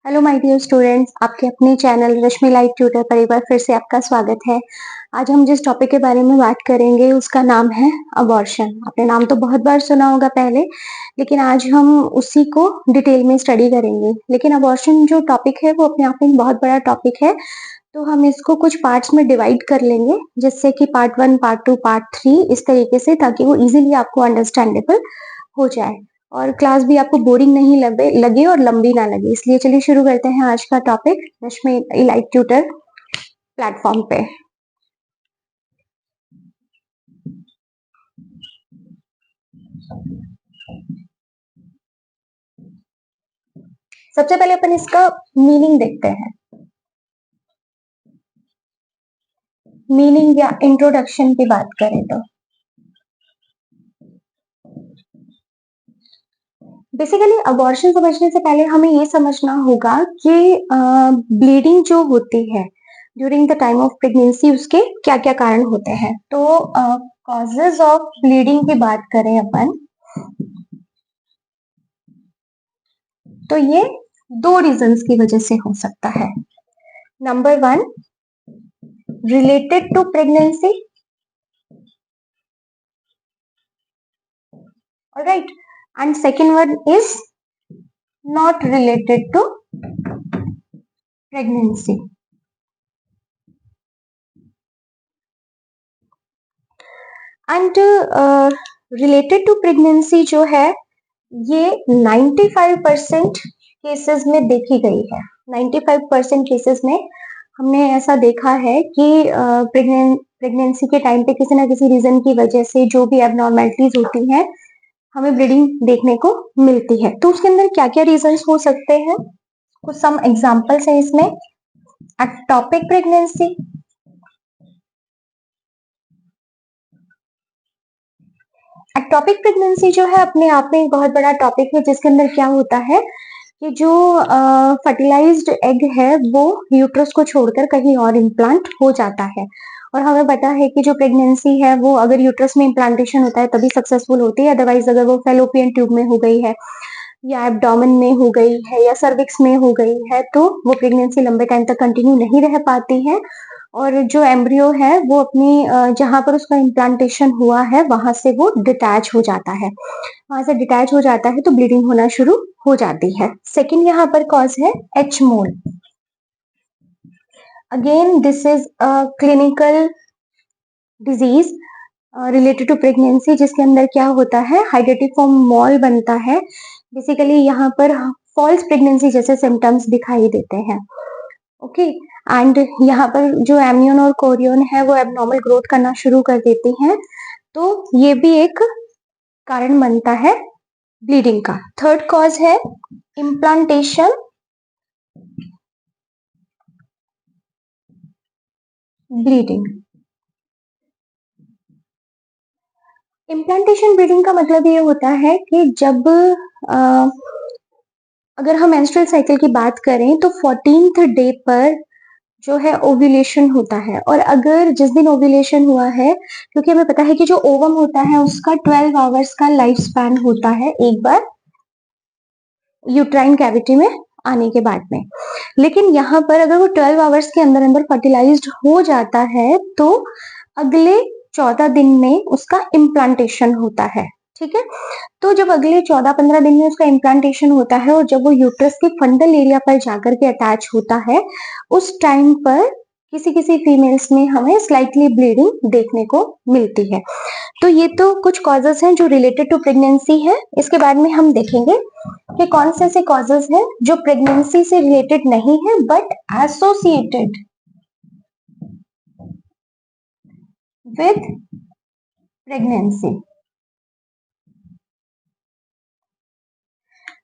Hello my dear students, आपके अपने channel रश्मि live tutor पर एक बार फिर से आपका स्वागत है। आज हम जिस टॉपिक के बारे में बात करेंगे उसका नाम है अबॉर्शन। आपने नाम तो बहुत बार सुना होगा पहले, लेकिन आज हम उसी को डिटेल में स्टडी करेंगे। लेकिन अबॉर्शन जो टॉपिक है वो अपने आप में बहुत बड़ा टॉपिक है, तो हम इसको कुछ पार्ट्स में डिवाइड कर लेंगे, जिससे कि पार्ट 1, पार्ट 2, पार्ट 3 इस तरीके से, ताकि वो इजीली आपको अंडरस्टैंडेबल हो जाए और क्लास भी आपको बोरिंग नहीं लगे और लंबी ना लगे। इसलिए चलिए शुरू करते हैं आज का टॉपिक रश्मि लाइव ट्यूटर प्लेटफॉर्म पे। सबसे पहले अपन इसका मीनिंग देखते हैं। मीनिंग या इंट्रोडक्शन की बात करें तो बेसिकली अबॉर्शन समझने से पहले हमें ये समझना होगा कि ब्लीडिंग जो होती है during the time of pregnancy उसके क्या क्या कारण होते हैं। तो कॉजेज ऑफ ब्लीडिंग की बात करें अपन, तो ये दो रीजंस की वजह से हो सकता है। Number 1, related to pregnancy, all right, and second one is not related to pregnancy. And related to pregnancy जो है ये 95% केसेस में देखी गई है। 95% केसेस में हमने ऐसा देखा है कि प्रेगनेंसी के टाइम पे किसी ना किसी रीजन की वजह से जो भी एबनॉर्मेलिटीज होती हैं हमें ब्लीडिंग देखने को मिलती है। तो उसके अंदर क्या क्या रीजंस हो सकते हैं, कुछ सम एग्जांपल्स है इसमें। एक्टोपिक प्रेगनेंसी, एक्टोपिक प्रेगनेंसी जो है अपने आप में एक बहुत बड़ा टॉपिक है, जिसके अंदर क्या होता है कि जो फर्टिलाइज्ड एग है वो यूट्रस को छोड़कर कहीं और इम्प्लांट हो जाता है। और हमें पता है कि जो प्रेगनेंसी है वो अगर यूट्रस में इम्प्लांटेशन होता है तभी सक्सेसफुल होती है, अदरवाइज अगर वो फेलोपियन ट्यूब में हो गई है या एब्डोमेन में हो गई है या सर्विक्स में हो गई है तो वो प्रेगनेंसी लंबे टाइम तक कंटिन्यू नहीं रह पाती है और जो एम्ब्रियो है वो अपनी जहां पर उसका इम्प्लांटेशन हुआ है वहां से वो डिटैच हो जाता है। वहां से डिटैच हो जाता है तो ब्लीडिंग होना शुरू हो जाती है। सेकेंड यहाँ पर कॉज है H mole. Again this is a clinical disease related to pregnancy, जिसके अंदर क्या होता है हाइड्रेटिफॉर्म मॉल बनता है। बेसिकली यहाँ पर फॉल्स प्रेगनेंसी जैसे सिम्टम्स दिखाई देते हैं। ओके, एंड यहाँ पर जो एम्नियन और कोरियन है वो एबनॉर्मल ग्रोथ करना शुरू कर देती हैं, तो ये भी एक कारण बनता है ब्लीडिंग का। थर्ड कॉज है इम्प्लांटेशन ब्लीडिंग। इम्प्लांटेशन ब्लीडिंग का मतलब ये होता है कि जब अगर हम मेंस्ट्रुअल साइकिल की बात करें तो 14th डे पर जो है ओव्यूलेशन होता है, और अगर जिस दिन ओव्यूलेशन हुआ है, क्योंकि हमें पता है कि जो ओवम होता है उसका 12 आवर्स का लाइफ स्पैन होता है एक बार यूट्राइन कैविटी में आने के बाद में, लेकिन यहाँ पर अगर वो 12 आवर्स के अंदर अंदर फर्टिलाइज्ड हो जाता है तो अगले 14 दिन में उसका इम्प्लांटेशन होता है। ठीक है, तो जब अगले 14-15 दिन में उसका इम्प्लांटेशन होता है और जब वो यूट्रस के फंडल एरिया पर जाकर के अटैच होता है, उस टाइम पर किसी किसी फीमेल्स में हमें स्लाइटली ब्लीडिंग देखने को मिलती है। तो ये तो कुछ कॉजेस हैं जो रिलेटेड टू प्रेगनेंसी है। इसके बाद में हम देखेंगे कि कौन से ऐसे कॉजेस हैं जो प्रेगनेंसी से रिलेटेड नहीं है बट एसोसिएटेड विथ प्रेगनेंसी।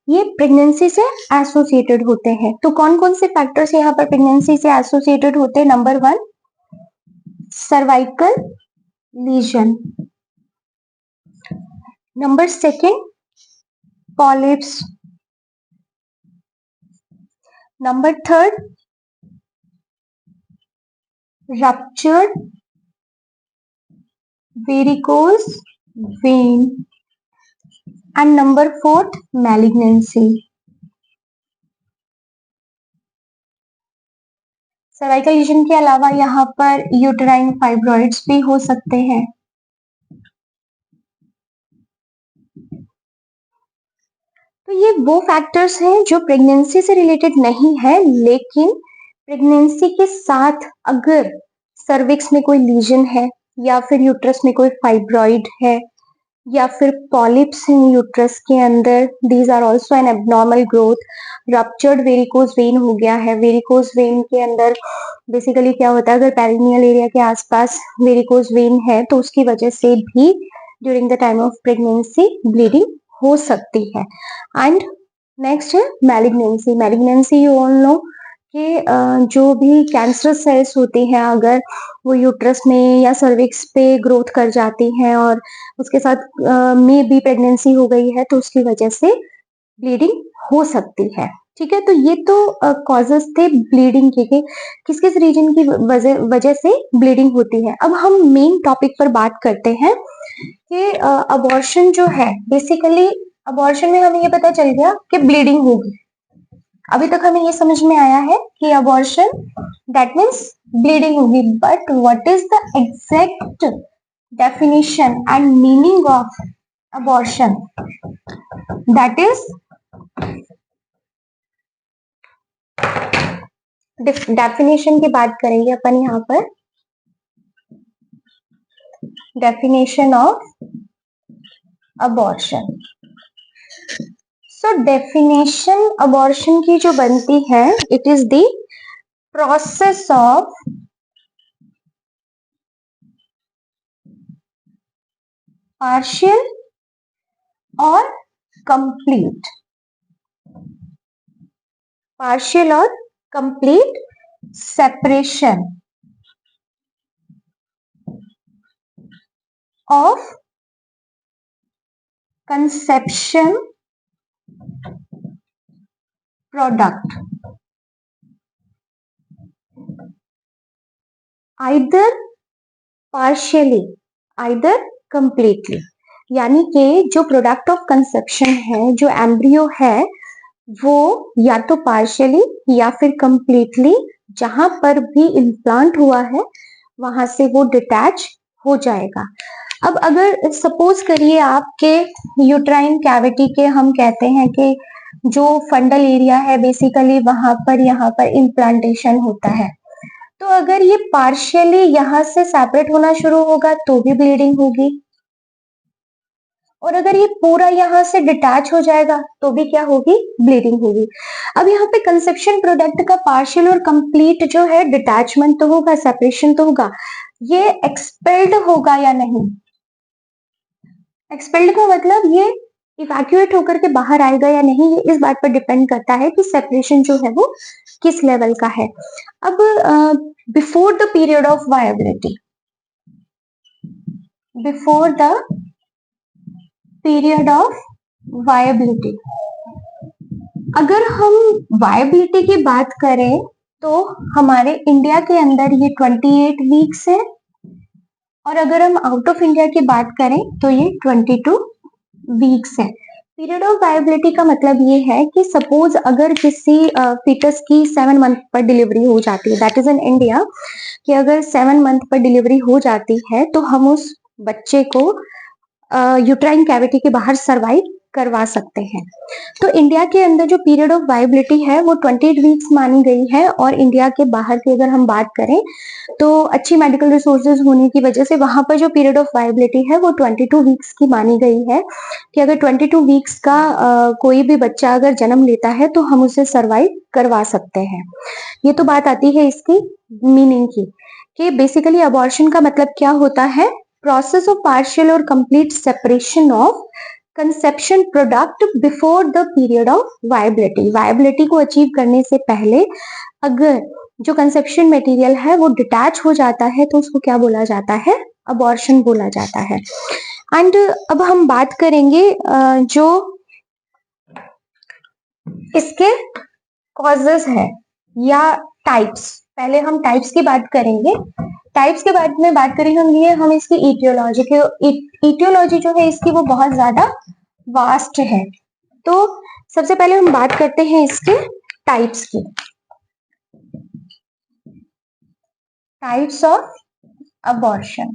ये प्रेगनेंसी से एसोसिएटेड होते हैं। तो कौन कौन से फैक्टर्स यहाँ पर प्रेगनेंसी से एसोसिएटेड होते हैं? Number 1, cervical lesion. Number 2, polyps. Number 3, ruptured varicose vein. And number 4, malignancy. Cervical lesion के अलावा यहाँ पर यूटेराइन फाइब्रॉइड्स भी हो सकते हैं। तो ये वो फैक्टर्स हैं जो प्रेगनेंसी से रिलेटेड नहीं है, लेकिन प्रेगनेंसी के साथ अगर सर्विक्स में कोई लीजन है या फिर यूट्रस में कोई फाइब्रॉइड है या फिर पॉलिप्स हैं यूट्रस के अंदर, these are also an abnormal growth. Ruptured varicose vein हो गया है, वेरिकोज वेन के अंदर बेसिकली क्या होता है, अगर पेरिनियल एरिया के आसपास वेरिकोज वेन है तो उसकी वजह से भी during the time of pregnancy bleeding हो सकती है। एंड नेक्स्ट है malignancy. Malignancy you all know कि जो भी कैंसर सेल्स होती हैं अगर वो यूट्रस में या सर्विक्स पे ग्रोथ कर जाती हैं और उसके साथ में भी प्रेगनेंसी हो गई है तो उसकी वजह से ब्लीडिंग हो सकती है। ठीक है, तो ये तो कॉजेस थे ब्लीडिंग के किस किस रीजन की वजह से ब्लीडिंग होती है। अब हम मेन टॉपिक पर बात करते हैं कि अबॉर्शन जो है, बेसिकली अबॉर्शन में हमें ये पता चल गया कि ब्लीडिंग होगी। अभी तक हमें ये समझ में आया है कि अबॉर्शन दैट मीन्स ब्लीडिंग होगी, but what is the exact definition and meaning of abortion, that is definition की बात करेंगे अपन यहाँ पर। definition of abortion, so definition abortion की जो बनती है, it is the process of partial or complete, partial or complete separation of conception product, either partially either completely। यानी कि जो प्रोडक्ट ऑफ कंसेप्शन है, जो एम्ब्रियो है, वो या तो पार्शियली या फिर कंप्लीटली जहां पर भी इम्प्लांट हुआ है वहां से वो डिटैच हो जाएगा। अब अगर सपोज करिए आपके यूट्राइन कैविटी के, हम कहते हैं कि जो फंडल एरिया है बेसिकली वहां पर यहाँ पर इम्प्लांटेशन होता है, तो अगर ये पार्शियली यहाँ से सेपरेट होना शुरू होगा तो भी ब्लीडिंग होगी, और अगर ये पूरा यहाँ से डिटैच हो जाएगा तो भी क्या होगी, ब्लीडिंग होगी। अब यहाँ पे कंसेप्शन प्रोडक्ट का पार्शियल और कंप्लीट जो है, डिटैचमेंट तो होगा, सेपरेशन तो होगा, ये एक्सपेल्ड होगा या नहीं। एक्सपेल्ड का मतलब ये इवैक्यूएट होकर के बाहर आएगा या नहीं, ये इस बात पर डिपेंड करता है कि सेपरेशन जो है वो किस लेवल का है। अब before the period of viability, before the period of viability, अगर हम वायबिलिटी की बात करें तो हमारे इंडिया के अंदर ये 28 वीक्स है, और अगर हम आउट ऑफ इंडिया की बात करें तो ये 22 वीक्स है। पीरियड ऑफ वायबिलिटी का मतलब ये है कि सपोज अगर किसी फीटस की 7 मंथ पर डिलीवरी हो जाती है, दैट इज इन इंडिया, कि अगर 7 मंथ पर डिलीवरी हो जाती है तो हम उस बच्चे को यूट्राइन कैविटी के बाहर सर्वाइव करवा सकते हैं। तो इंडिया के अंदर जो पीरियड ऑफ वायबिलिटी है वो 28 वीक्स मानी गई है, और इंडिया के बाहर की अगर हम बात करें तो अच्छी मेडिकल रिसोर्सेज होने की वजह से वहां पर जो पीरियड ऑफ वायबिलिटी है वो 22 वीक्स की मानी गई है, कि अगर 22 वीक्स का कोई भी बच्चा अगर जन्म लेता है तो हम उसे सर्वाइव करवा सकते हैं। ये तो बात आती है इसकी मीनिंग की, कि बेसिकली अबॉर्शन का मतलब क्या होता है, प्रोसेस ऑफ पार्शियल और complete separation of conception product before the period of viability. Viability को अचीव करने से पहले अगर जो कंसेप्शन मटेरियल है वो डिटैच हो जाता है तो उसको क्या बोला जाता है, अबॉर्शन बोला जाता है। एंड अब हम बात करेंगे जो इसके कॉजेस है या टाइप्स। पहले हम टाइप्स की बात करेंगे। टाइप्स के बारे में बात करें हम इसकी इटियोलॉजी जो है इसकी वो बहुत ज्यादा वास्ट है। तो सबसे पहले हम बात करते हैं इसके टाइप्स की। types of abortion.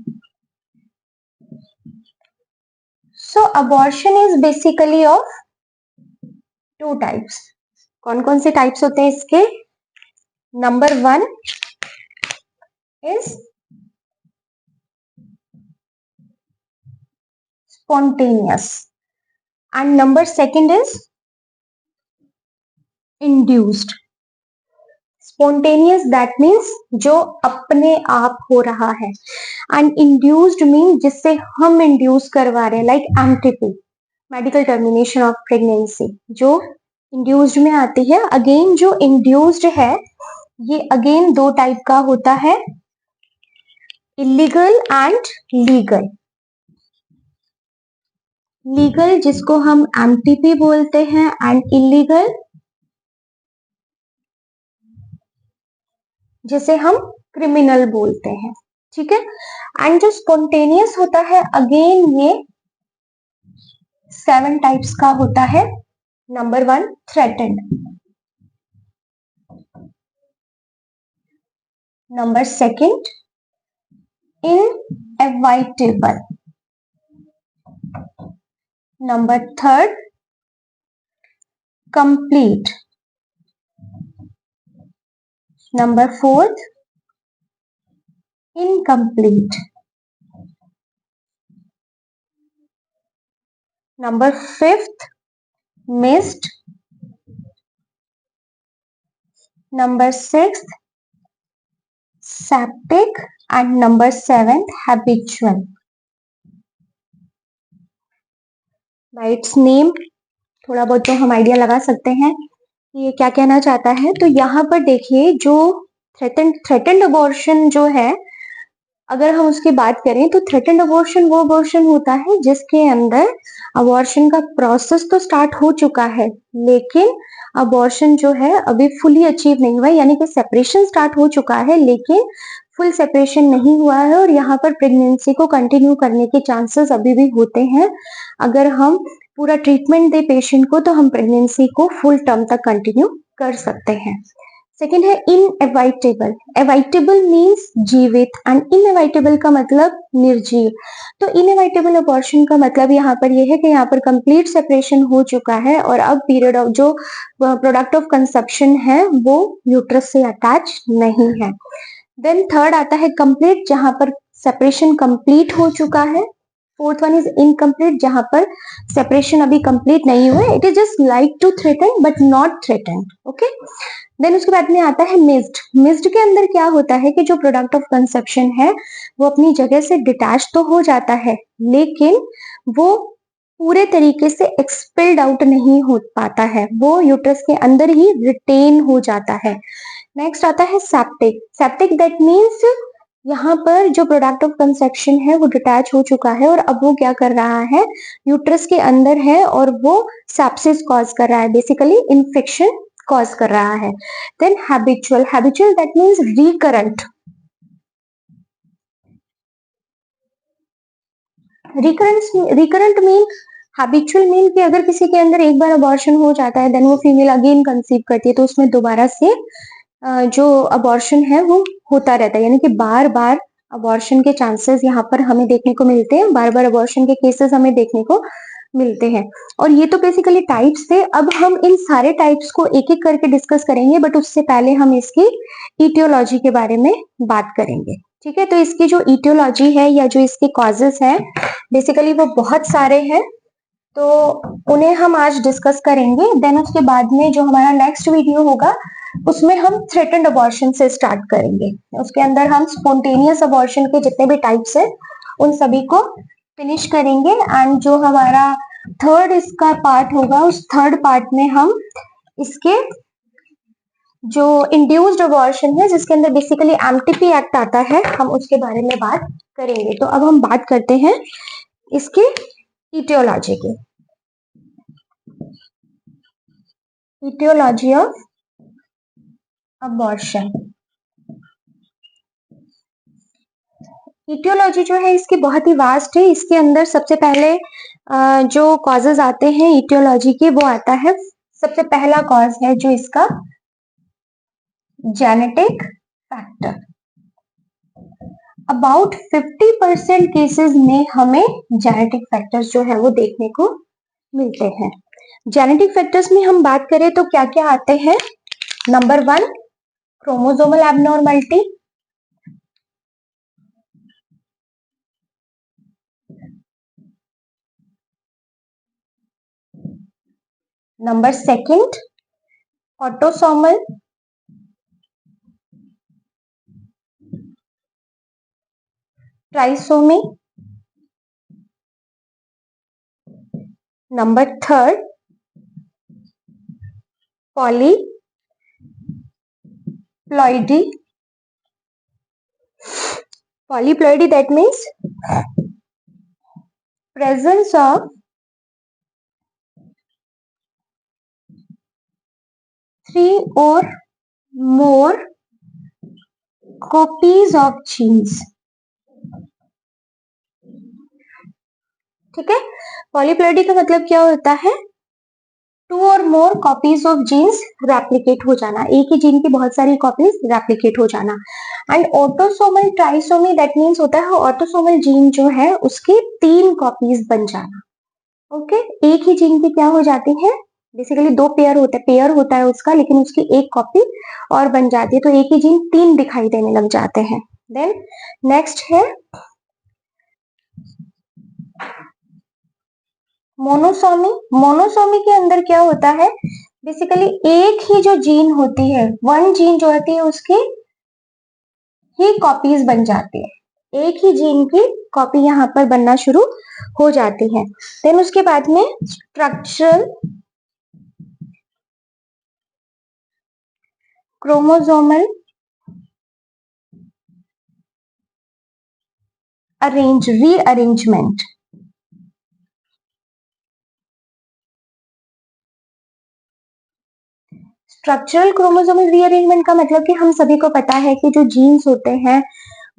So abortion is basically of two types. कौन कौन से टाइप्स होते हैं इसके? Number 1 is spontaneous and number 2 is induced. Spontaneous that means जो अपने आप हो रहा है and induced mean जिससे हम induce करवा रहे हैं, like MTP, medical termination of pregnancy, जो induced में आती है. अगेन जो induced है ये अगेन दो टाइप का होता है, इलीगल एंड लीगल. लीगल जिसको हम एमटीपी बोलते हैं एंड इलीगल जिसे हम क्रिमिनल बोलते हैं. ठीक है. एंड जो स्पॉन्टेनियस होता है अगेन ये 7 टाइप्स का होता है. Number 1 threatened, number 2 inevitable, number 3 complete, number 4 incomplete, number 5 missed, number 6 septic and number 7 habitual. Bye it's name थोड़ा बहुत तो हम आइडिया लगा सकते हैं कि ये क्या कहना चाहता है. तो यहाँ पर देखिए जो थ्रेटेंड अबॉर्शन जो है, अगर हम उसकी बात करें तो थ्रेटेंड अबॉर्शन वो अबॉर्शन होता है जिसके अंदर अबॉर्शन का प्रोसेस तो स्टार्ट हो चुका है लेकिन अबॉर्शन जो है अभी फुली अचीव नहीं हुआ है, यानी कि सेपरेशन स्टार्ट हो चुका है लेकिन फुल सेपरेशन नहीं हुआ है और यहाँ पर प्रेगनेंसी को कंटिन्यू करने के चांसेस अभी भी होते हैं. अगर हम पूरा ट्रीटमेंट दे पेशेंट को तो हम प्रेगनेंसी को फुल टर्म तक कंटिन्यू कर सकते हैं. सेकेंड है इनएविटेबल. एविटेबल मीन्स जीवित एंड इनएविटेबल का मतलब निर्जीव. तो इनएविटेबल अबॉर्शन का मतलब यहाँ पर यह है कि यहाँ पर कंप्लीट सेपरेशन हो चुका है और अब पीरियड ऑफ जो प्रोडक्ट ऑफ कंसेप्शन है वो यूट्रस से अटैच नहीं है. देन थर्ड आता है कंप्लीट, जहां पर सेपरेशन कंप्लीट हो चुका है. फोर्थ वन इज इनकम्प्लीट, जहां पर सेपरेशन अभी कंप्लीट नहीं हुआ है. It is just like to threaten but not threaten. Okay. Then उसके बाद में आता है मिस्ड. मिस्ड के अंदर क्या होता है कि जो प्रोडक्ट ऑफ कंसेप्शन है वो अपनी जगह से डिटैच तो हो जाता है लेकिन वो पूरे तरीके से एक्सपेल्ड आउट नहीं हो पाता है, वो यूट्रस के अंदर ही रिटेन हो जाता है. नेक्स्ट आता है सेप्टिक. सेप्टिक दैट मीन्स यहाँ पर जो प्रोडक्ट ऑफ कंसेप्शन है वो डिटैच हो चुका है और अब वो क्या कर रहा है, यूट्रस के अंदर है और वो सेप्सिस कॉज कर रहा है, बेसिकली इन्फेक्शन कॉज कर रहा है. Then habitual. Habitual that means recurrent. Recurrent mean, habitual mean कि अगर किसी के अंदर एक बार अबॉर्शन हो जाता है देन वो फीमेल अगेन कंसीव करती है तो उसमें दोबारा से जो अबॉर्शन है वो होता रहता है, यानी कि बार बार अबॉर्शन के चांसेस यहाँ पर हमें देखने को मिलते हैं, बार बार अबॉर्शन के केसेस हमें देखने को मिलते हैं. और ये तो बेसिकली टाइप्स थे. अब हम इन सारे टाइप्स को एक एक करके डिस्कस करेंगे बट उससे पहले हम इसकी इटियोलॉजी के बारे में बात करेंगे. ठीक है. तो इसकी जो इटियोलॉजी है या जो इसके कॉजेस हैं बेसिकली वो बहुत सारे हैं तो उन्हें हम आज डिस्कस करेंगे. देन उसके बाद में जो हमारा नेक्स्ट वीडियो होगा उसमें हम थ्रेटेंड अबॉर्शन से स्टार्ट करेंगे. उसके अंदर हम स्पॉन्टेनियस अबॉर्शन के जितने भी टाइप्स हैं उन सभी को फिनिश करेंगे एंड जो हमारा थर्ड इसका पार्ट होगा उस थर्ड पार्ट में हम इसके जो इंड्यूस्ड अबॉर्शन है जिसके अंदर बेसिकली एमटीपी एक्ट आता है हम उसके बारे में बात करेंगे. तो अब हम बात करते हैं इसके इटियोलॉजी की. Etiology of abortion. इटियोलॉजी जो है इसकी बहुत ही वास्ट है. इसके अंदर सबसे पहले जो कॉजेज आते हैं इटियोलॉजी के वो आता है, सबसे पहला कॉज है जो इसका जेनेटिक फैक्टर. अबाउट 50% केसेस में हमें जेनेटिक फैक्टर्स जो है वो देखने को मिलते हैं। जेनेटिक फैक्टर्स में हम बात करें तो क्या क्या आते हैं? Number 1, chromosomal abnormality. Number 2, autosomal trisomy. Number 3, polyploidy. Polyploidy that means presence of 3 or more copies of genes। ठीक है, पॉलीप्लॉइडी का मतलब क्या होता है? 2 और मोर कॉपीज ऑफ जीन्स रेप्लिकेट हो जाना, एक ही जीन की बहुत सारी कॉपीज रेप्लिकेट हो जाना। And autosomal trisomy that means होता है ऑटोसोमल जीन जो है उसकी 3 कॉपीज बन जाना। ओके, एक ही जीन की क्या हो जाती है? बेसिकली 2 पेयर होता है उसका, लेकिन उसकी एक कॉपी और बन जाती है, तो एक ही जीन 3 दिखाई देने लग जाते हैं। देन नेक्स्ट है मोनोसोमी। मोनोसोमी के अंदर क्या होता है? बेसिकली एक ही जो जीन होती है, वन जीन जो होती है उसकी ही कॉपीज बन जाती है, एक ही जीन की कॉपी यहाँ पर बनना शुरू हो जाती है। देन उसके बाद में structural chromosomal rearrangement. Structural chromosomal rearrangement का मतलब कि हम सभी को पता है कि जो जीन्स होते हैं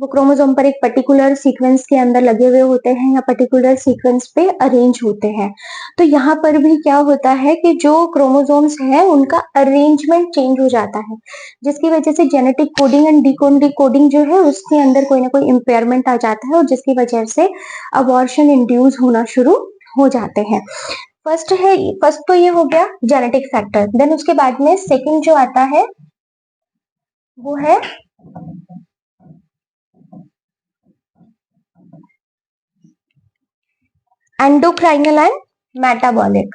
वो क्रोमोसोम पर एक पर्टिकुलर सीक्वेंस के अंदर लगे हुए होते हैं या पर्टिकुलर सीक्वेंस पे अरेंज होते हैं। तो यहाँ पर भी क्या होता है कि जो क्रोमोसोम्स है उनका अरेंजमेंट चेंज हो जाता है, जिसकी वजह से जेनेटिक कोडिंग एंड डिकोडिंग जो है उसके अंदर कोई ना कोई इम्पेयरमेंट आ जाता है और जिसकी वजह से अबॉर्शन इंड्यूस होना शुरू हो जाते हैं। फर्स्ट तो ये हो गया जेनेटिक फैक्टर। देन उसके बाद में सेकंड जो आता है वो है endocrinal and metabolic.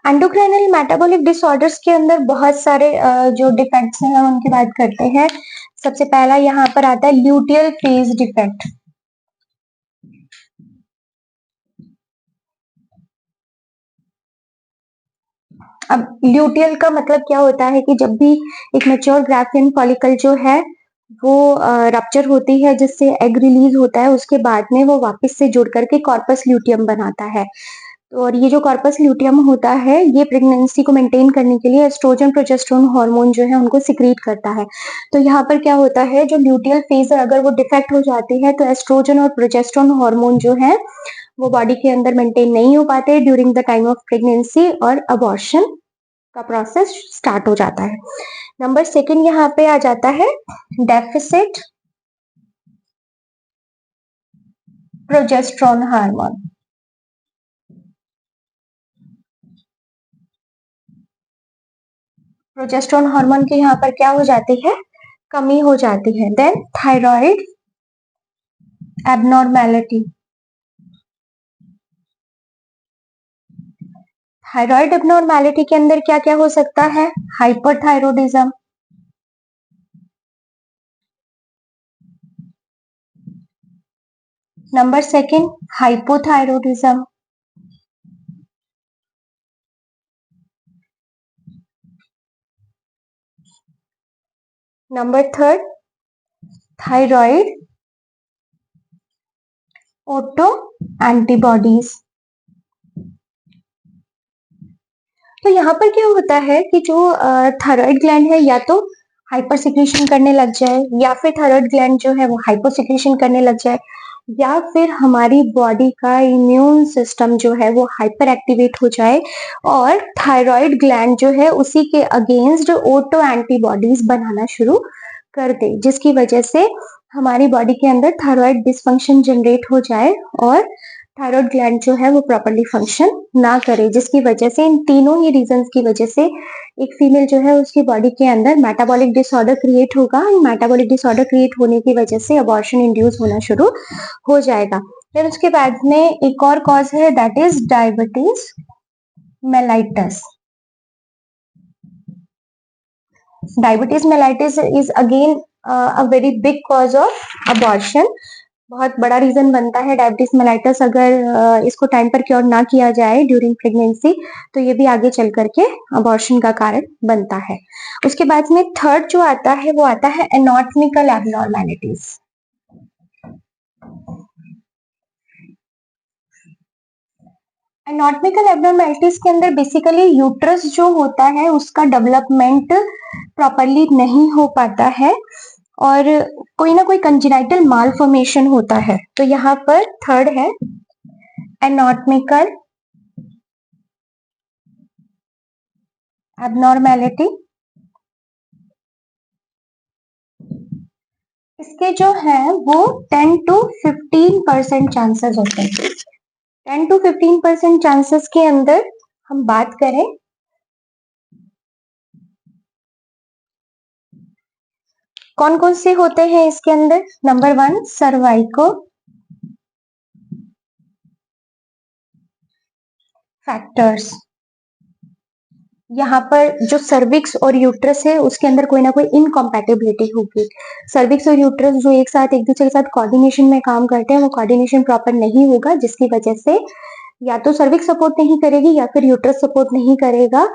Endocrinal metabolic disorders के अंदर बहुत सारे जो डिफेक्ट्स हैं हम उनकी बात करते हैं। सबसे पहला यहाँ पर आता है ल्यूटियल फेज डिफेक्ट। अब ल्यूटियल का मतलब क्या होता है कि जब भी एक मैच्योर ग्राफियन फॉलिकल जो है वो रप्चर होती है जिससे एग रिलीज होता है, उसके बाद में वो वापस से जुड़ करके कॉर्पस ल्यूटियम बनाता है। तो और ये जो कॉर्पस ल्यूटियम होता है ये प्रेगनेंसी को मेंटेन करने के लिए एस्ट्रोजन प्रोजेस्टेरोन हार्मोन जो है उनको सिक्रीट करता है। तो यहाँ पर क्या होता है, जो ल्यूटियल फेज है अगर वो डिफेक्ट हो जाती है तो एस्ट्रोजन और प्रोजेस्टेरोन हार्मोन जो है वो बॉडी के अंदर मेंटेन नहीं हो पाते during the time of pregnancy और अबॉर्शन का प्रोसेस स्टार्ट हो जाता है। नंबर 2 यहाँ पे आ जाता है deficit progesterone hormone. Progesterone hormone की यहाँ पर क्या हो जाती है? कमी हो जाती है। Then thyroid abnormality. Thyroid abnormality के अंदर क्या क्या हो सकता है? Hyperthyroidism. Number 2 hypothyroidism. Number 3 thyroid auto antibodies. तो यहाँ पर क्या होता है कि जो थायराइड ग्लैंड है या तो हाइपर सिक्रीशन करने लग जाए या फिर थायराइड ग्लैंड जो है वो हाइपर सिक्रीशन करने लग जाए, या फिर हमारी बॉडी का इम्यून सिस्टम जो है वो हाइपर एक्टिवेट हो जाए और थायराइड ग्लैंड जो है उसी के अगेंस्ट ऑटो एंटीबॉडीज बनाना शुरू कर दे, जिसकी वजह से हमारी बॉडी के अंदर थायराइड डिसफंक्शन जनरेट हो जाए और थायराइड ग्लैंड जो है वो प्रॉपरली फंक्शन ना करे, जिसकी वजह से इन तीनों ही रीजंस की वजह से एक फीमेल जो है उसकी बॉडी के अंदर मेटाबॉलिक डिसऑर्डर क्रिएट होगा। मेटाबॉलिक डिसऑर्डर क्रिएट होने की वजह से अबॉर्शन इंड्यूस होना शुरू हो जाएगा। फिर उसके बाद में एक और कॉज है, that is diabetes mellitus. Diabetes mellitus is again a very big cause of abortion. बहुत बड़ा रीजन बनता है डायबिटीज मेलाइटस। अगर इसको टाइम पर क्योर ना किया जाए ड्यूरिंग प्रेगनेंसी तो ये भी आगे चल करके अबॉर्शन का कारण बनता है। उसके बाद में थर्ड जो आता है वो आता है एनाटॉमिकल एबनॉर्मेलिटीज। एनाटॉमिकल एबनॉर्मेलिटीज के अंदर बेसिकली यूट्रस जो होता है उसका डेवलपमेंट प्रॉपरली नहीं हो पाता है और कोई ना कोई कंजेनाइटल मालफॉर्मेशन होता है। तो यहाँ पर थर्ड है एनाटॉमिकल एबनॉर्मेलिटी। इसके जो है वो 10 to 15% चांसेस होते हैं। 10 to 15% चांसेस के अंदर हम बात करें कौन कौन से होते हैं इसके अंदर। Number 1 सर्वाइको factors. यहाँ पर जो सर्विक्स और यूट्रस है उसके अंदर कोई ना कोई इनकॉम्पैटिबिलिटी होगी। सर्विक्स और यूट्रस जो एक साथ एक दूसरे के साथ कोऑर्डिनेशन में काम करते हैं वो कोऑर्डिनेशन प्रॉपर नहीं होगा, जिसकी वजह से या तो सर्विक्स सपोर्ट नहीं करेगी या फिर यूट्रस सपोर्ट नहीं करेगा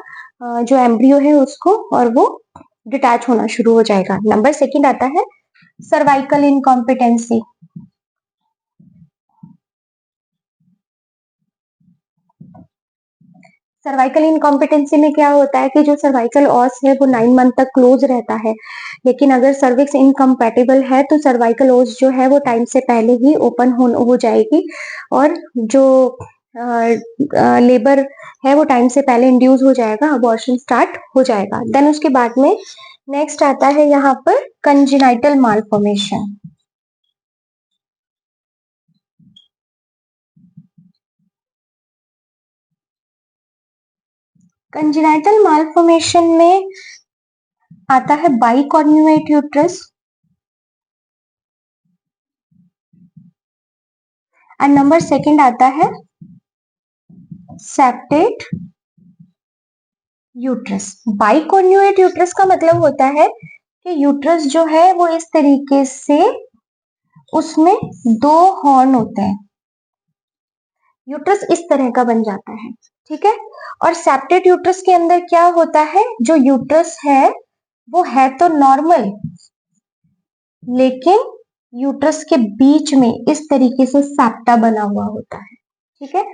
जो एम्ब्रियो है उसको, और वो डिटैच होना शुरू हो जाएगा। नंबर सेकंड आता है सर्वाइकल इनकॉम्पिटेंसी। सर्वाइकल इनकॉम्पिटेंसी में क्या होता है कि जो सर्वाइकल ऑस है वो 9 मंथ तक क्लोज रहता है, लेकिन अगर सर्विक्स इनकम्पैटिबल है तो सर्वाइकल ऑस जो है वो टाइम से पहले ही ओपन हो जाएगी और जो लेबर है वो टाइम से पहले इंड्यूस हो जाएगा, अबॉर्शन स्टार्ट हो जाएगा। देन उसके बाद में नेक्स्ट आता है यहाँ पर कंजेनाइटल मालफॉर्मेशन। कंजेनाइटल मालफॉर्मेशन में आता है बाइकॉर्न्यूएट यूट्रस एंड नंबर सेकंड आता है सेप्टेट यूट्रस। बाइकॉर्न्यूएट यूट्रस का मतलब होता है कि यूट्रस जो है वो इस तरीके से उसमें दो हॉर्न होते हैं, यूट्रस इस तरह का बन जाता है, ठीक है। और सेप्टेट यूट्रस के अंदर क्या होता है, जो यूट्रस है वो है तो नॉर्मल, लेकिन यूट्रस के बीच में इस तरीके से सेप्टा बना हुआ होता है, ठीक है।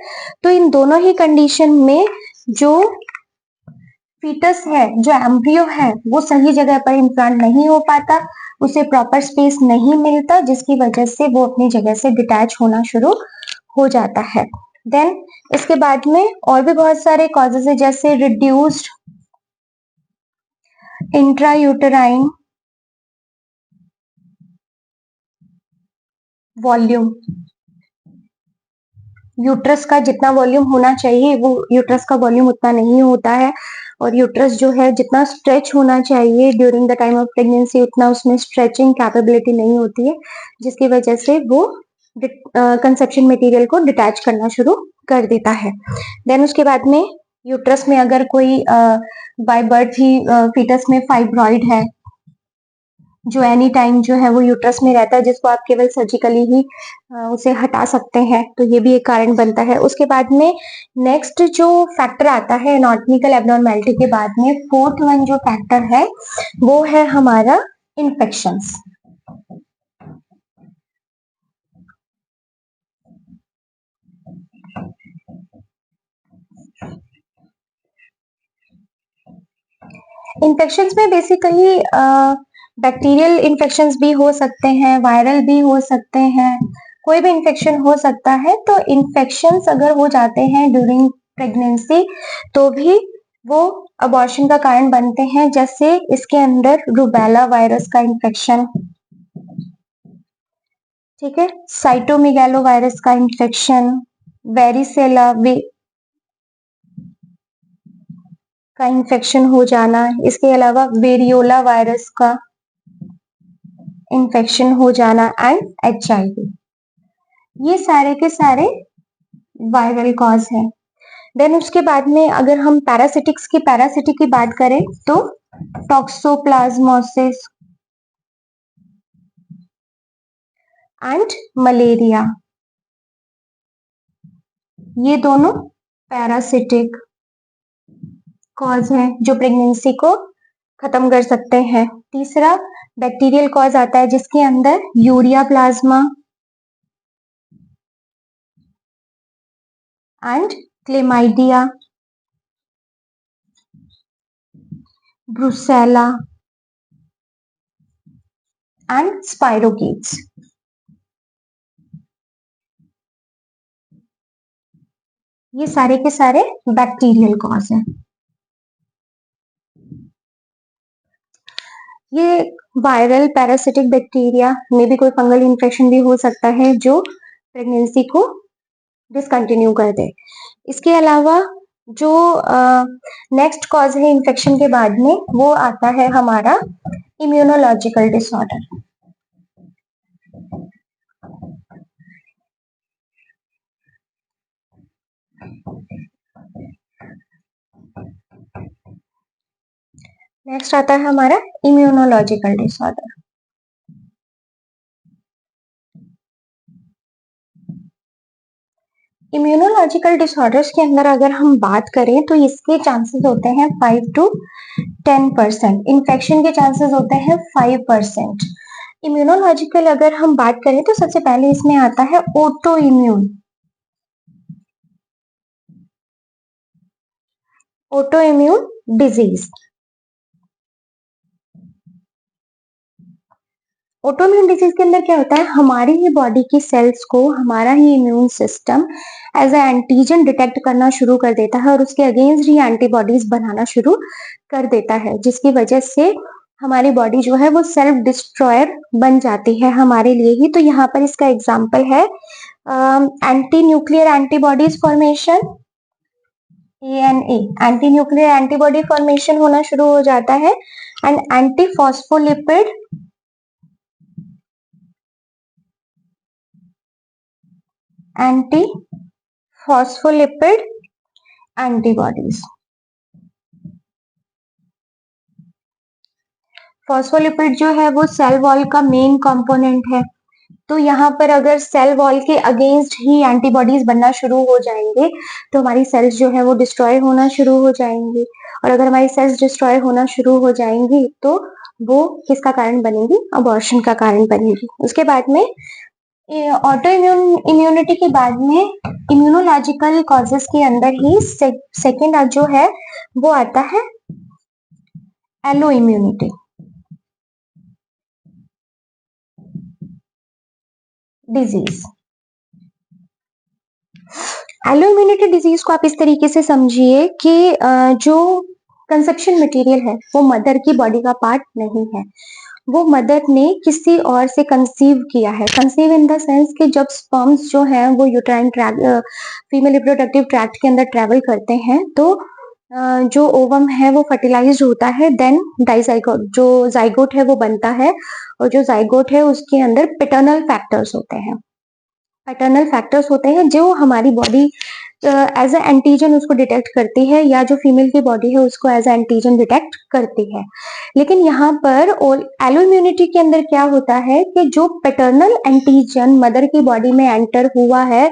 तो इन दोनों ही कंडीशन में जो फीटस है, जो एम्ब्रियो है, वो सही जगह पर इम्प्लांट नहीं हो पाता, उसे प्रॉपर स्पेस नहीं मिलता, जिसकी वजह से वो अपनी जगह से डिटैच होना शुरू हो जाता है। देन इसके बाद में और भी बहुत सारे कॉजेज है, जैसे रिड्यूस्ड इंट्रायूटेराइन वॉल्यूम। यूट्रस का जितना वॉल्यूम होना चाहिए वो यूट्रस का वॉल्यूम उतना नहीं होता है, और यूट्रस जो है जितना स्ट्रेच होना चाहिए during the time of pregnancy उतना उसमें स्ट्रेचिंग कैपेबिलिटी नहीं होती है, जिसकी वजह से वो कंसेप्शन मटेरियल को डिटैच करना शुरू कर देता है। देन उसके बाद में यूट्रस में अगर कोई बाय बर्थ ही फीटस में फाइब्रॉइड है जो एनी टाइम जो है वो यूट्रस में रहता है, जिसको आप केवल सर्जिकली ही उसे हटा सकते हैं, तो ये भी एक कारण बनता है। उसके बाद में नेक्स्ट जो फैक्टर आता है एनाटॉमिकल एब्नॉर्मेलिटी के बाद में, फोर्थ वन जो फैक्टर है वो है हमारा इन्फेक्शंस। इन्फेक्शंस में बेसिकली बैक्टीरियल इन्फेक्शंस भी हो सकते हैं, वायरल भी हो सकते हैं, कोई भी इन्फेक्शन हो सकता है। तो इन्फेक्शंस अगर हो जाते हैं ड्यूरिंग प्रेगनेंसी तो भी वो अबॉर्शन का कारण बनते हैं। जैसे इसके अंदर रूबेला वायरस का इन्फेक्शन, ठीक है, साइटोमेगालो वायरस का इन्फेक्शन, वेरिसेला का इन्फेक्शन हो जाना, इसके अलावा वेरियोला वायरस का इन्फेक्शन हो जाना एंड HIV, ये सारे के सारे वायरल कॉज है। देन उसके बाद में अगर हम पैरासिटिक की बात करें तो टॉक्सोप्लाज्मोसिस एंड मलेरिया, ये दोनों पैरासिटिक कॉज है जो प्रेगनेंसी को खत्म कर सकते हैं। तीसरा बैक्टीरियल कॉज आता है जिसके अंदर urea plasma and chlamydia, Brucella and स्पाइरोकीट्स, ये सारे के सारे बैक्टीरियल कॉज हैं। ये वायरल पैरासिटिक बैक्टीरिया में भी कोई फंगल इन्फेक्शन भी हो सकता है जो प्रेगनेंसी को डिसकंटिन्यू कर दे। इसके अलावा जो नेक्स्ट कॉज है इन्फेक्शन के बाद में वो आता है हमारा इम्यूनोलॉजिकल डिसऑर्डर। नेक्स्ट आता है हमारा इम्यूनोलॉजिकल डिसऑर्डर। इम्यूनोलॉजिकल डिसऑर्डर्स के अंदर अगर हम बात करें तो इसके चांसेस होते हैं 5 to 10%, इन्फेक्शन के चांसेस होते हैं 5%। इम्यूनोलॉजिकल अगर हम बात करें तो सबसे पहले इसमें आता है auto immune disease. Autoimmune disease के अंदर क्या होता है, हमारी ही बॉडी की सेल्स को हमारा ही immune system as a antigen detect करना शुरू कर देता है और उसके अगेंस्ट ही एंटीबॉडीज बनाना शुरू कर देता है, जिसकी वजह से हमारी बॉडी जो है वो सेल्फ डिस्ट्रॉयर बन जाती है हमारे लिए ही। तो यहाँ पर इसका एग्जाम्पल है anti nuclear antibodies formation, ANA, anti nuclear antibody formation होना शुरू हो जाता है and anti phospholipid antibodies. Phospholipid जो है वो सेल वॉल का मेन कंपोनेंट है। तो यहाँ पर अगर सेल वॉल के अगेंस्ट ही एंटीबॉडीज बनना शुरू हो जाएंगे तो हमारी सेल्स जो है वो डिस्ट्रॉय होना शुरू हो जाएंगी, और अगर हमारी सेल्स डिस्ट्रॉय होना शुरू हो जाएंगी तो वो किसका कारण बनेगी, अबॉर्शन का कारण बनेगी। उसके बाद में ऑटो इम्यूनिटी के बाद में इम्यूनोलॉजिकल कॉजेस के अंदर ही सेकेंड जो है वो आता है alloimmunity disease. Alloimmunity disease को आप इस तरीके से समझिए कि जो कंसेप्शन मटेरियल है वो मदर की बॉडी का पार्ट नहीं है, वो मदर ने किसी और से कंसीव किया है। कंसीव इन द सेंस कि जब स्पर्म्स जो हैं वो uterine tract, female reproductive tract के अंदर ट्रेवल करते हैं तो जो ओवम है वो फर्टिलाइज्ड होता है, देन डाइजाइगोट जो जाइगोट है वो बनता है, और जो जाइगोट है उसके अंदर पैटर्नल फैक्टर्स होते हैं जो हमारी बॉडी एज ए एंटीजन उसको डिटेक्ट करती है, या जो फीमेल की बॉडी है उसको एज ए एंटीजन डिटेक्ट करती है। लेकिन यहाँ पर एलो इम्यूनिटी के अंदर क्या होता है कि जो पैटर्नल एंटीजन मदर की बॉडी में एंटर हुआ है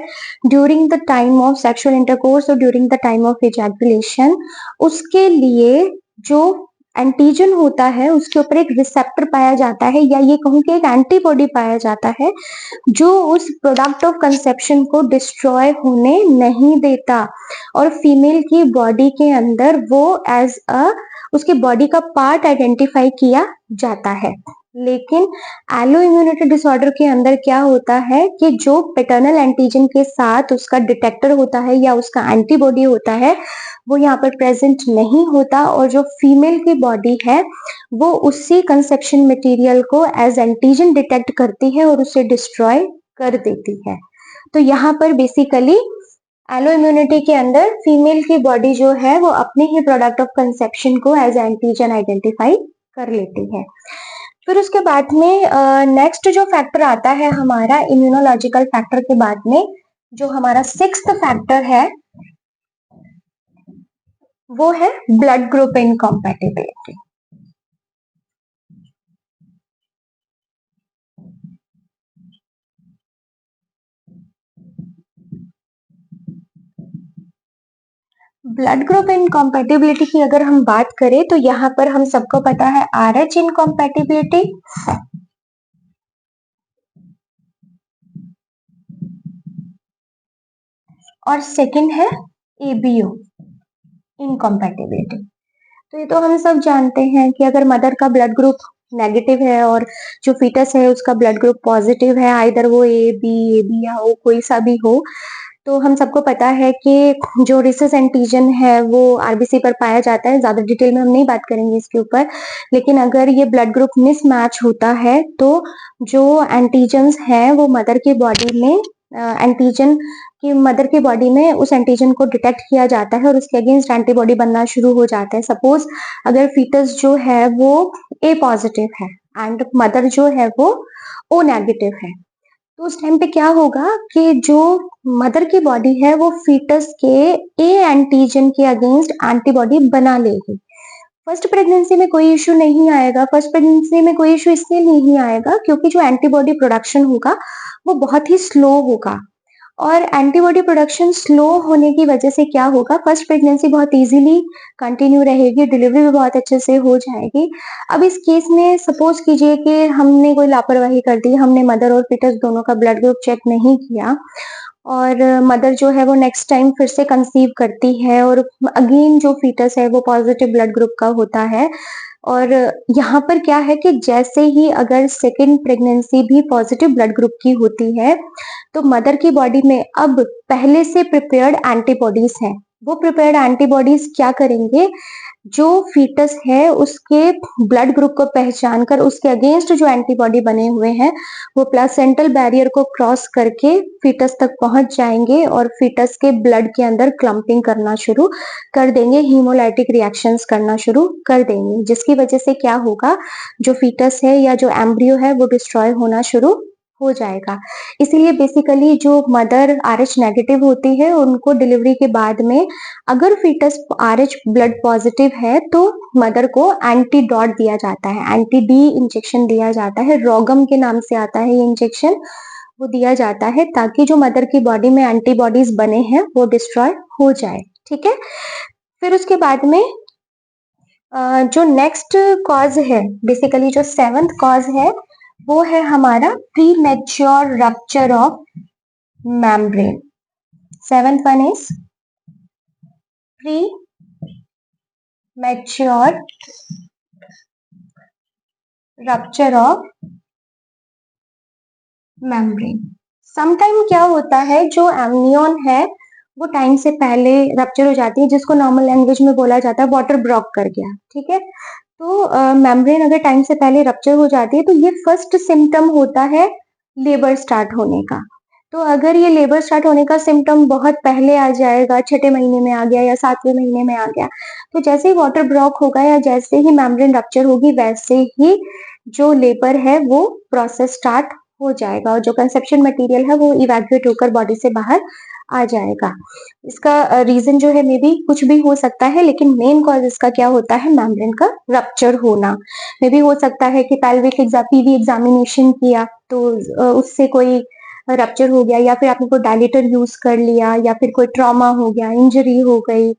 during the time of sexual intercourse और during the time of ejaculation, उसके लिए जो एंटीजन होता है उसके ऊपर एक रिसेप्टर पाया जाता है, या ये कहूँ कि एक एंटीबॉडी पाया जाता है जो उस प्रोडक्ट ऑफ कंसेप्शन को डिस्ट्रॉय होने नहीं देता, और फीमेल की बॉडी के अंदर वो एज अ उसकी बॉडी का पार्ट आइडेंटिफाई किया जाता है। लेकिन एलो इम्यूनिटी डिसऑर्डर के अंदर क्या होता है कि जो पैटर्नल एंटीजन के साथ उसका डिटेक्टर होता है या उसका एंटीबॉडी होता है वो यहाँ पर प्रेजेंट नहीं होता, और जो फीमेल की बॉडी है वो उसी कंसेप्शन मटेरियल को एज एंटीजन डिटेक्ट करती है और उसे डिस्ट्रॉय कर देती है। तो यहाँ पर बेसिकली एलो इम्यूनिटी के अंदर फीमेल की बॉडी जो है वो अपने ही प्रोडक्ट ऑफ कंसेप्शन को एज एंटीजन आइडेंटिफाई कर लेती है। फिर उसके बाद में नेक्स्ट जो फैक्टर आता है हमारा इम्यूनोलॉजिकल फैक्टर के बाद में, जो हमारा सिक्स्थ फैक्टर है वो है ब्लड ग्रुप इनकॉम्पैटिबिलिटी। ब्लड ग्रुप इनकॉम्पैटिबिलिटी की अगर हम बात करें तो यहाँ पर हम सबको पता है RH इनकॉम्पैटिबिलिटी, और सेकंड है ABO इनकॉम्पैटिबिलिटी। तो ये तो हम सब जानते हैं कि अगर मदर का ब्लड ग्रुप नेगेटिव है और जो फीटस है उसका ब्लड ग्रुप पॉजिटिव है, आइदर वो AB या हो कोई सा भी हो, तो हम सबको पता है कि जो रिसेस एंटीजन है वो आरबीसी पर पाया जाता है। ज्यादा डिटेल में हम नहीं बात करेंगे इसके ऊपर, लेकिन अगर ये ब्लड ग्रुप मिसमैच होता है तो जो एंटीजन्स हैं वो मदर की बॉडी में एंटीजन कि मदर की बॉडी में उस एंटीजन को डिटेक्ट किया जाता है और उसके अगेंस्ट एंटीबॉडी बनना शुरू हो जाता है। सपोज अगर फीटस जो है वो ए पॉजिटिव है एंड मदर जो है वो ओ नेगेटिव है, तो उस टाइम पे क्या होगा कि जो मदर की बॉडी है वो फीटस के ए एंटीजन के अगेंस्ट एंटीबॉडी बना लेगी। फर्स्ट प्रेगनेंसी में कोई इश्यू नहीं आएगा। फर्स्ट प्रेगनेंसी में कोई इश्यू इसलिए नहीं आएगा क्योंकि जो एंटीबॉडी प्रोडक्शन होगा वो बहुत ही स्लो होगा, और एंटीबॉडी प्रोडक्शन स्लो होने की वजह से क्या होगा, फर्स्ट प्रेगनेंसी बहुत इजीली कंटिन्यू रहेगी, डिलीवरी भी बहुत अच्छे से हो जाएगी। अब इस केस में सपोज कीजिए कि हमने कोई लापरवाही कर दी, हमने मदर और फीटस दोनों का ब्लड ग्रुप चेक नहीं किया और मदर जो है वो नेक्स्ट टाइम फिर से कंसीव करती है और अगेन जो फीटस है वो पॉजिटिव ब्लड ग्रुप का होता है। और यहाँ पर क्या है कि जैसे ही अगर सेकेंड प्रेगनेंसी भी पॉजिटिव ब्लड ग्रुप की होती है तो मदर की बॉडी में अब पहले से प्रिपेयर्ड एंटीबॉडीज हैं। वो प्रिपेयर्ड एंटीबॉडीज क्या करेंगे, जो फीटस है उसके ब्लड ग्रुप को पहचान कर उसके अगेंस्ट जो एंटीबॉडी बने हुए हैं वो प्लासेंटल बैरियर को क्रॉस करके फीटस तक पहुंच जाएंगे और फीटस के ब्लड के अंदर क्लम्पिंग करना शुरू कर देंगे, हीमोलाइटिक रिएक्शंस करना शुरू कर देंगे, जिसकी वजह से क्या होगा, जो फीटस है या जो एम्ब्रियो है वो डिस्ट्रॉय होना शुरू हो जाएगा। इसीलिए बेसिकली जो मदर RH नेगेटिव होती है उनको डिलीवरी के बाद में अगर फीटस RH ब्लड पॉजिटिव है तो मदर को एंटीडॉट दिया जाता है, एंटी डी इंजेक्शन दिया जाता है, रोगम के नाम से आता है ये इंजेक्शन, वो दिया जाता है ताकि जो मदर की बॉडी में एंटीबॉडीज बने हैं वो डिस्ट्रॉय हो जाए। ठीक है, फिर उसके बाद में जो नेक्स्ट कॉज है, बेसिकली जो सेवंथ कॉज है वो है हमारा pre mature rupture of membrane. Seventh one is premature rupture of membrane. Sometime क्या होता है, जो एमनियन है वो टाइम से पहले रप्चर हो जाती है, जिसको नॉर्मल लैंग्वेज में बोला जाता है वाटर ब्लॉक कर गया। ठीक है, तो मेम्ब्रेन अगर टाइम से पहले रप्चर हो जाती है तो ये फर्स्ट सिम्टम होता है लेबर स्टार्ट होने का। तो अगर ये लेबर स्टार्ट होने का सिम्टम बहुत पहले आ जाएगा, छठे महीने में आ गया या सातवें महीने में आ गया, तो जैसे ही वाटर ब्लॉक होगा या जैसे ही मेम्ब्रेन रप्चर होगी वैसे ही जो लेबर है वो प्रोसेस स्टार्ट हो जाएगा और जो कंसेप्शन मटेरियल है वो इवैक्यूएट होकर बॉडी से बाहर आ जाएगा। इसका रीजन जो है मे बी कुछ भी हो सकता है, लेकिन मेन कॉज इसका क्या होता है, मेम्ब्रेन का रप्चर होना। मे बी हो सकता है कि पेल्विक पीवी एग्जामिनेशन किया तो उससे कोई रप्चर हो गया, या फिर आपने कोई डायलेटर यूज कर लिया, या फिर कोई ट्रॉमा हो गया, इंजरी हो गई,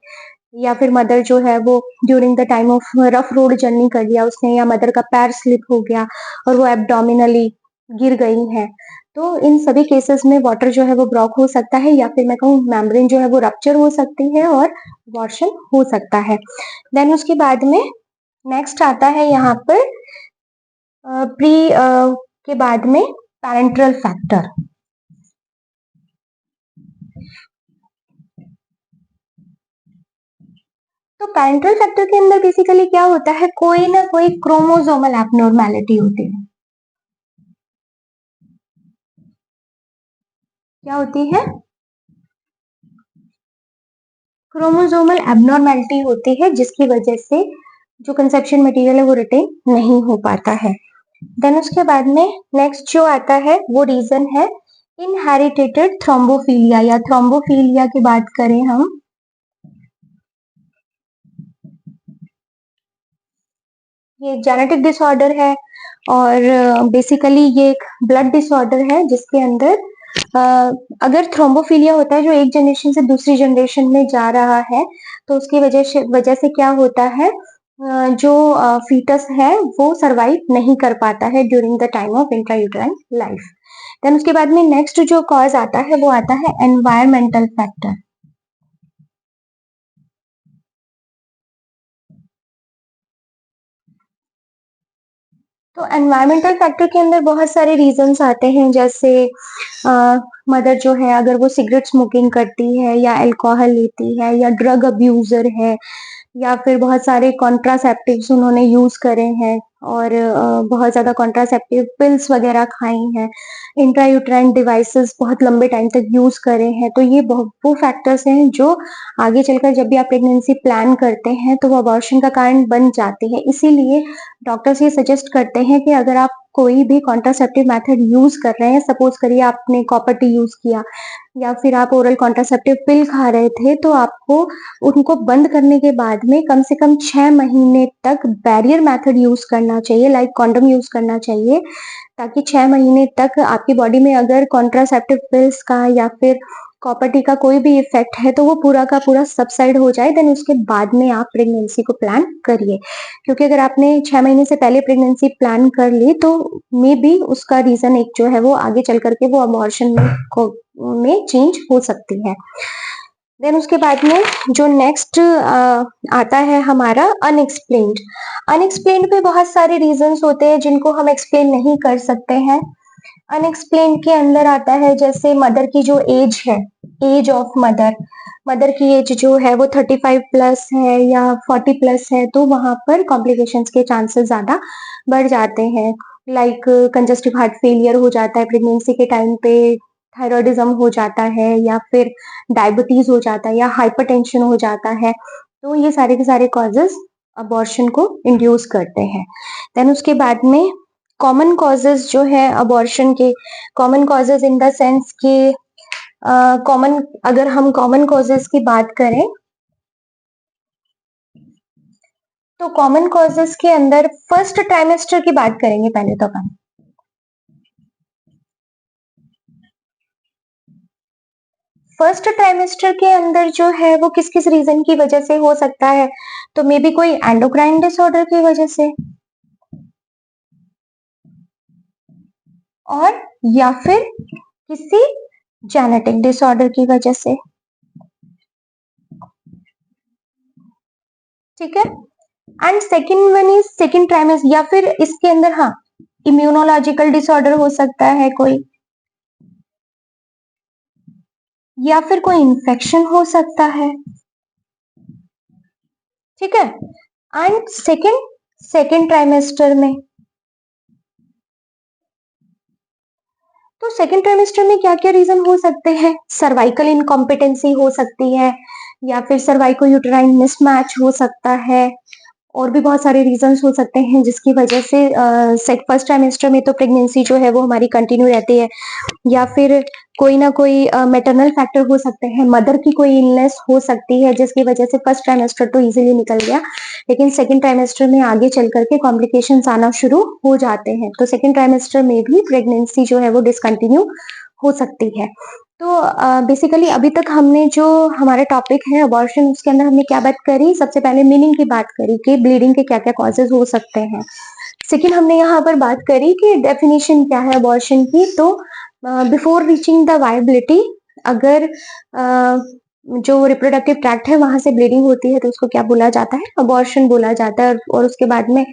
या फिर मदर जो है वो during the time of rough road journey कर लिया उसने, या मदर का पैर स्लिप हो गया और वो एब्डोमिनली गिर गई है। तो इन सभी केसेस में वाटर जो है वो ब्लॉक हो सकता है, या फिर मैं कहूँ मेम्ब्रेन जो है वो रप्चर हो सकती है और अबॉर्शन हो सकता है। देन उसके बाद में नेक्स्ट आता है यहाँ पर प्री के बाद में पैरेंटल फैक्टर। तो पैरेंटल फैक्टर के अंदर बेसिकली क्या होता है, कोई ना कोई क्रोमोसोमल एबनॉर्मेलिटी होती है। क्या होती है? क्रोमोसोमल एबनॉर्मेलिटी होती है, जिसकी वजह से जो कंसेप्शन मटेरियल है वो रिटेन नहीं हो पाता है। देन उसके बाद में नेक्स्ट जो आता है वो रीजन है इनहेरिटेड थ्रोम्बोफीलिया, या थ्रोम्बोफीलिया की बात करें हम, ये जेनेटिक डिसऑर्डर है और बेसिकली ये एक ब्लड डिसऑर्डर है जिसके अंदर अगर थ्रोम्बोफीलिया होता है जो एक जनरेशन से दूसरी जनरेशन में जा रहा है, तो उसकी वजह से क्या होता है, जो फीटस है वो सरवाइव नहीं कर पाता है during the time of intrauterine life. Then उसके बाद में नेक्स्ट जो कॉज आता है वो आता है एनवायरमेंटल फैक्टर। तो एनवायरमेंटल फैक्टर के अंदर बहुत सारे रीजंस आते हैं, जैसे मदर जो है अगर वो सिगरेट स्मोकिंग करती है या अल्कोहल लेती है या ड्रग अब्यूजर है या फिर बहुत सारे कॉन्ट्रासेप्टिव्स उन्होंने यूज करे हैं और बहुत ज्यादा कॉन्ट्रासेप्टिव पिल्स वगैरह खाई हैं, इंट्रायूट्राइन डिवाइसेस बहुत लंबे टाइम तक यूज करे हैं, तो ये वो फैक्टर्स हैं जो आगे चलकर जब भी आप प्रेगनेंसी प्लान करते हैं तो वो अबॉर्शन का कारण बन जाते हैं। इसीलिए डॉक्टर्स ये सजेस्ट करते हैं कि अगर आप कोई भी कॉन्ट्रासेप्टिव मेथड यूज कर रहे हैं, सपोज करिए आपने कॉपर टी यूज किया या फिर आप ओरल कॉन्ट्रासेप्टिव पिल खा रहे थे, तो आपको उनको बंद करने के बाद में कम से कम 6 महीने तक बैरियर मेथड यूज करना चाहिए, लाइक कॉन्डम यूज करना चाहिए, ताकि 6 महीने तक आपकी बॉडी में अगर कॉन्ट्रासेप्टिव पिल्स का या फिर कॉपर टी का कोई भी इफेक्ट है तो वो पूरा का पूरा सबसाइड हो जाए। देन उसके बाद में आप प्रेगनेंसी को प्लान करिए, क्योंकि अगर आपने 6 महीने से पहले प्रेगनेंसी प्लान कर ली तो मे बी उसका रीजन एक जो है वो आगे चल करके वो अबॉर्शन में चेंज हो सकती है। देन उसके बाद में जो नेक्स्ट आता है हमारा अनएक्सप्लेन्ड। अनएक्सप्लेन्ड पे बहुत सारे रीजंस होते हैं जिनको हम एक्सप्लेन नहीं कर सकते हैं। अनएक्सप्लेन्ड के अंदर आता है जैसे मदर की जो एज है, एज ऑफ मदर, मदर की एज जो है वो 35 प्लस है या 40 प्लस है, तो वहां पर कॉम्प्लिकेशंस के चांसेस ज्यादा बढ़ जाते हैं, लाइक कंजस्टिव हार्ट फेलियर हो जाता है प्रेगनेंसी के टाइम पे, थायराइडिज्म हो जाता है या फिर डायबिटीज हो जाता है या हाइपरटेंशन हो जाता है। तो ये सारे के सारे कॉजेस अबॉर्शन को इंड्यूस करते हैं। देन उसके बाद में कॉमन कॉजेज जो है अबॉर्शन के, common causes in the sense के कॉमन, अगर हम कॉमन कॉजेज की बात करें तो कॉमन कॉजेज के अंदर फर्स्ट ट्राइमेस्टर की बात करेंगे पहले तो हम। फर्स्ट ट्राइमेस्टर के अंदर जो है वो किस किस रीजन की वजह से हो सकता है, तो मे बी कोई एंडोक्राइन डिसऑर्डर की वजह से, और या फिर किसी जेनेटिक डिसऑर्डर की वजह से। ठीक है। And second one is second trimester, या फिर इसके अंदर हाँ इम्यूनोलॉजिकल डिसऑर्डर हो सकता है कोई, या फिर कोई इन्फेक्शन हो सकता है। ठीक है। एंड सेकेंड सेकेंड ट्राइमेस्टर में, तो सेकेंड ट्राइमेस्टर में क्या क्या रीजन हो सकते हैं, सर्वाइकल इनकॉम्पिटेंसी हो सकती है या फिर सर्वाइको यूटेराइन मिसमैच हो सकता है, और भी बहुत सारे रीजंस हो सकते हैं जिसकी वजह से फर्स्ट ट्राइमेस्टर में तो प्रेगनेंसी जो है वो हमारी कंटिन्यू रहती है, या फिर कोई ना कोई मैटरनल फैक्टर हो सकते हैं, मदर की कोई इलनेस हो सकती है जिसकी वजह से फर्स्ट ट्राइमेस्टर तो इजीली निकल गया, लेकिन सेकेंड ट्राइमेस्टर में आगे चल करके कॉम्प्लिकेशंस आना शुरू हो जाते हैं, तो सेकेंड ट्राइमेस्टर में भी प्रेगनेंसी जो है वो डिसकंटिन्यू हो सकती है। तो बेसिकली अभी तक हमने जो हमारा टॉपिक है अबॉर्शन, उसके अंदर हमने क्या बात करी, सबसे पहले मीनिंग की बात करी कि ब्लीडिंग के क्या क्या कॉजेज हो सकते हैं। सेकेंड हमने यहाँ पर बात करी कि डेफिनेशन क्या है अबॉर्शन की, तो बिफोर रीचिंग द वायबिलिटी, अगर जो रिप्रोडक्टिव ट्रैक्ट है वहां से ब्लीडिंग होती है तो उसको क्या बोला जाता है, अबॉर्शन बोला जाता है। और उसके बाद में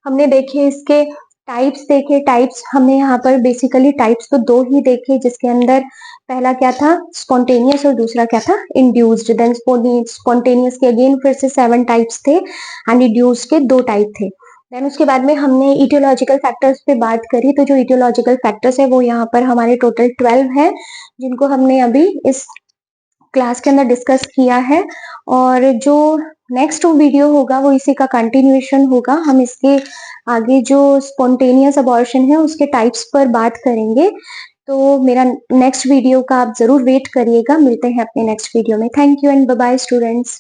हमने देखे इसके टाइप्स देखे, टाइप्स हमने यहाँ पर बेसिकली टाइप्स तो 2 ही देखे, जिसके अंदर पहला क्या था स्पॉन्टेनियस और दूसरा क्या था इंड्यूस्ड। देन स्पॉन्टेनियस के अगेन फिर से 7 टाइप्स थे एंड इंड्यूस्ड के 2 टाइप थे। देन उसके बाद में हमने इटियोलॉजिकल फैक्टर्स पे बात करी, तो जो इटियोलॉजिकल फैक्टर्स है वो यहाँ पर हमारे टोटल 12 है, जिनको हमने अभी इस क्लास के अंदर डिस्कस किया है। और जो नेक्स्ट वीडियो होगा वो इसी का कंटिन्यूएशन होगा। हम इसके आगे जो स्पॉन्टेनियस अबॉर्शन है उसके टाइप्स पर बात करेंगे। तो मेरा नेक्स्ट वीडियो का आप जरूर वेट करिएगा। मिलते हैं अपने नेक्स्ट वीडियो में। Thank you and bye bye students.